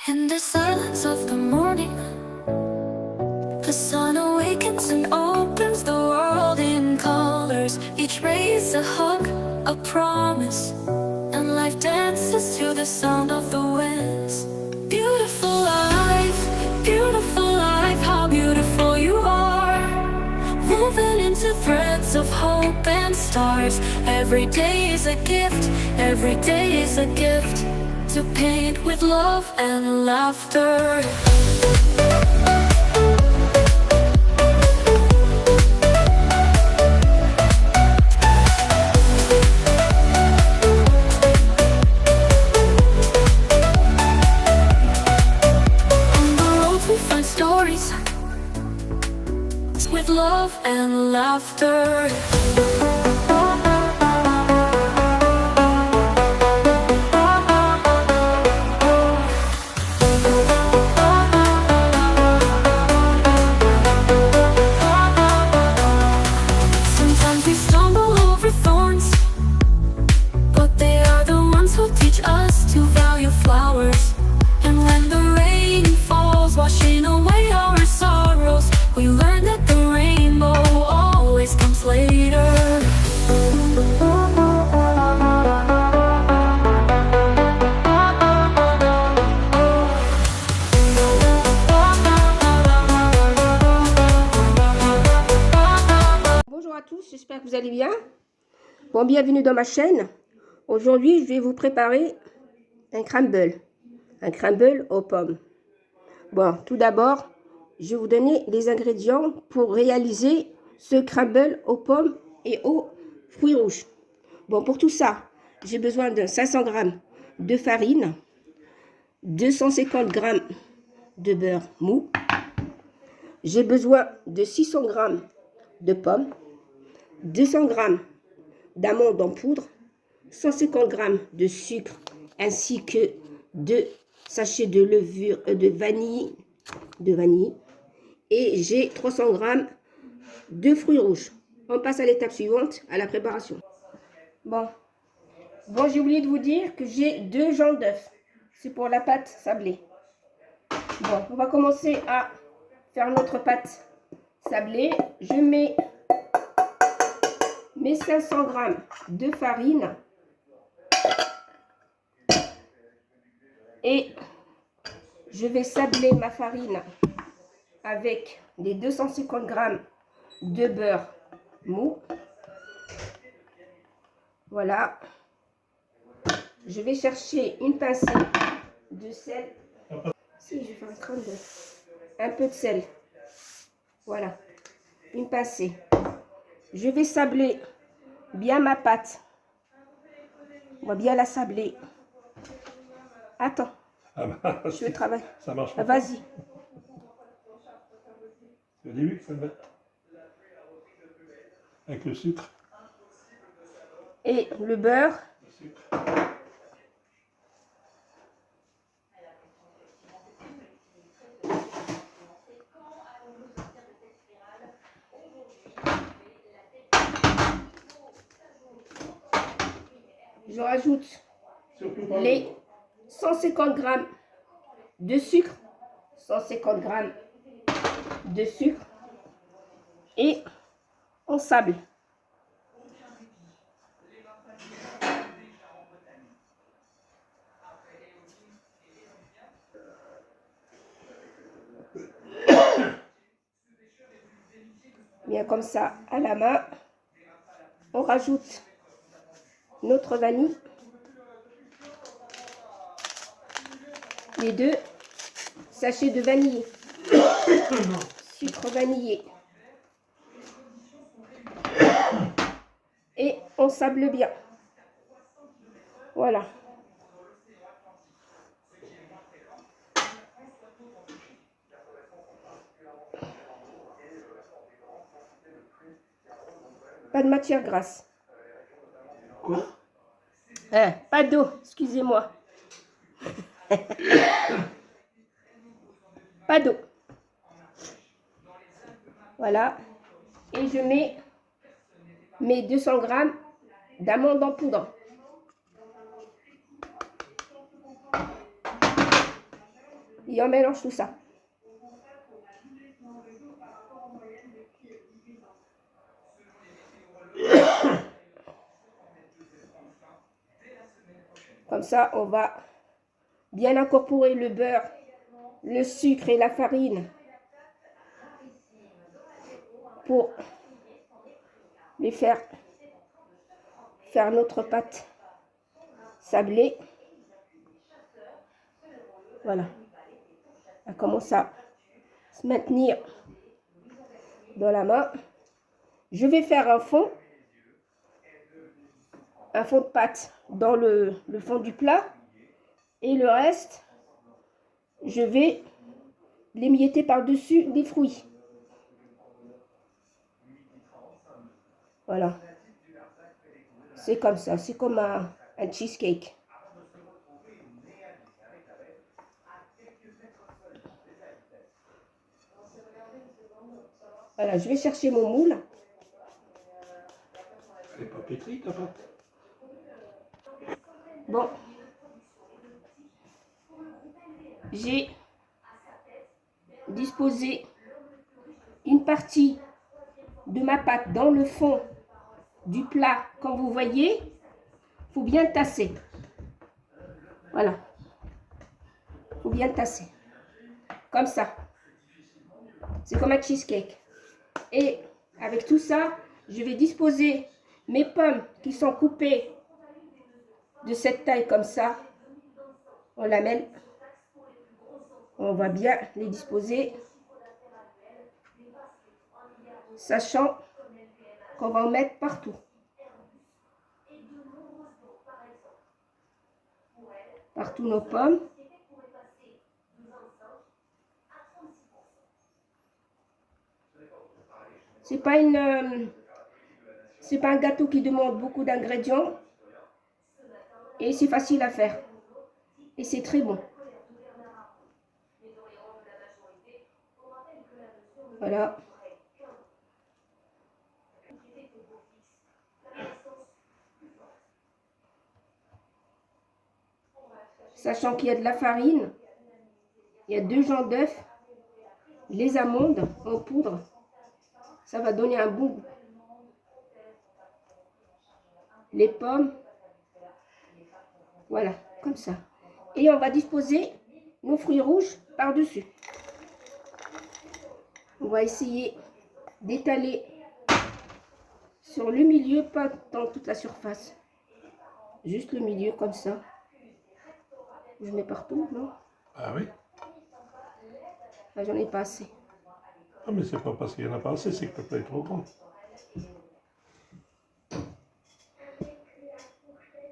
In the silence of the morning, the sun awakens and opens the world in colors. Each ray is a hug, a promise, and life dances to the sound of the winds. Beautiful life, how beautiful you are. Woven into threads of hope and stars. Every day is a gift, every day is a gift. To paint with love and laughter. On the road we find stories with love and laughter. Bonjour à tous, j'espère que vous allez bien. Bon, bienvenue dans ma chaîne. Aujourd'hui, je vais vous préparer un crumble aux pommes. Bon, tout d'abord, je vais vous donner les ingrédients pour réaliser ce crumble aux pommes et aux fruits rouges. Bon, pour tout ça, j'ai besoin de 500 g de farine, 250 g de beurre mou, j'ai besoin de 600 g de pommes, 200 g d'amandes en poudre, 150 g de sucre ainsi que 2 sachets de levure de vanille et j'ai 300 g de fruits rouges. On passe à l'étape suivante, à la préparation. Bon, j'ai oublié de vous dire que j'ai 2 jaunes d'œufs. C'est pour la pâte sablée. Bon, on va commencer à faire notre pâte sablée. Je mets mes 500 g de farine et je vais sabler ma farine avec les 250 g de beurre mou. Voilà. Je vais chercher une pincée de sel. Si, je vais faire un peu de sel. Voilà. Une pincée. Je vais sabler bien ma pâte. On va bien la sabler. Attends. Je vais travailler. Ça marche pas. Vas-y. C'est au début qu'il faut le mettre. Avec le sucre. Et le beurre. Le sucre. Je rajoute les 150 g de sucre. 150 g de sucre. Et on sable. Bien comme ça à la main. On rajoute notre vanille. Les 2 sachets de vanille. Sucre vanillé. Et on sable bien. Voilà. Pas de matière grasse. Quoi? Pas d'eau, excusez-moi. Pas d'eau. Voilà. Et je mets mes 200 g d'amandes en poudre. Et on mélange tout ça. Comme ça, on va bien incorporer le beurre, le sucre et la farine pour les faire notre pâte sablée. Voilà. Elle commence à se maintenir dans la main. Je vais faire un fond de pâte dans le fond du plat. Et le reste, je vais l'émietter par-dessus des fruits. Voilà. C'est comme ça. C'est comme un cheesecake. Voilà, je vais chercher mon moule. Elle n'est pas pétrie, ta pâte? Bon. J'ai disposé une partie de ma pâte dans le fond du plat. Comme vous voyez, il faut bien tasser. Voilà. Il faut bien tasser. Comme ça. C'est comme un cheesecake. Et avec tout ça, je vais disposer mes pommes qui sont coupées de cette taille comme ça. On l'amène. On va bien les disposer. Sachant qu'on va en mettre partout. Partout nos pommes. C'est pas un gâteau qui demande beaucoup d'ingrédients. Et c'est facile à faire. Et c'est très bon. Voilà. Sachant qu'il y a de la farine, il y a 2 jaunes d'œufs, les amandes en poudre, ça va donner un bon goût. Les pommes, voilà, comme ça. Et on va disposer nos fruits rouges par-dessus. On va essayer d'étaler sur le milieu, pas dans toute la surface. Juste le milieu comme ça. Je mets partout, non? Ah oui? Là, j'en ai pas assez. Ah, mais c'est pas parce qu'il n'y en a pas assez, c'est que le plat est trop grand.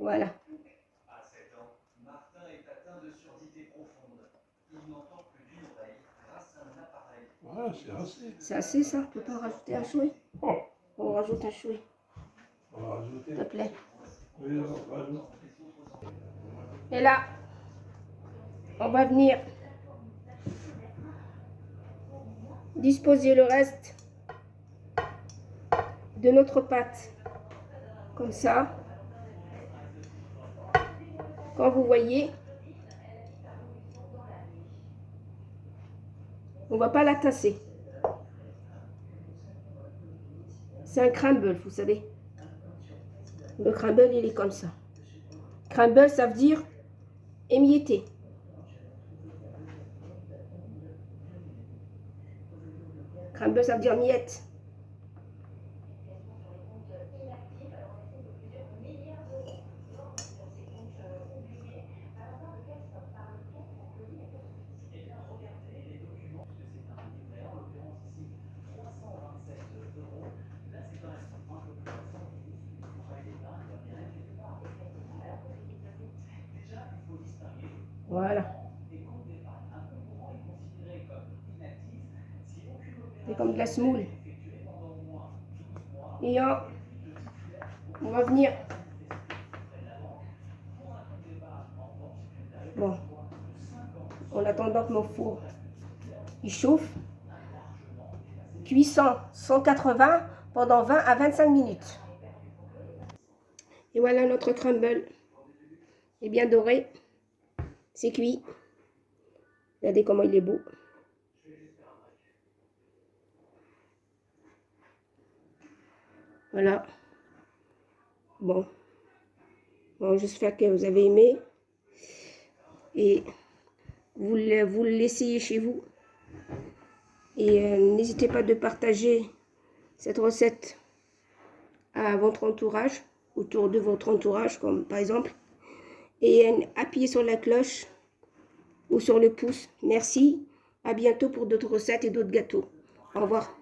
Voilà. Voilà, c'est assez. C'est assez ça? On peut pas rajouter un chouï? Oh, On rajoute un chouï, on va rajouter. s'il te plaît. Oui, on va rajouter. Et là, on va venir disposer le reste de notre pâte. Comme ça. Quand vous voyez, on va pas la tasser. C'est un crumble, vous savez. Le crumble, il est comme ça. Crumble, ça veut dire émietté. Crumble, ça veut dire miette. Voilà. C'est comme de la semoule. Et on va venir. Bon. En attendant que mon four il chauffe. Cuisson 180 pendant 20 à 25 minutes. Et voilà notre crumble. est bien doré. C'est cuit. Regardez comment il est beau. Voilà. Bon. Bon, j'espère que vous avez aimé. Et vous l'essayez chez vous. Et n'hésitez pas de partager cette recette à votre entourage, autour de votre entourage, comme par exemple. Et appuyez sur la cloche ou sur le pouce. Merci. À bientôt pour d'autres recettes et d'autres gâteaux. Au revoir.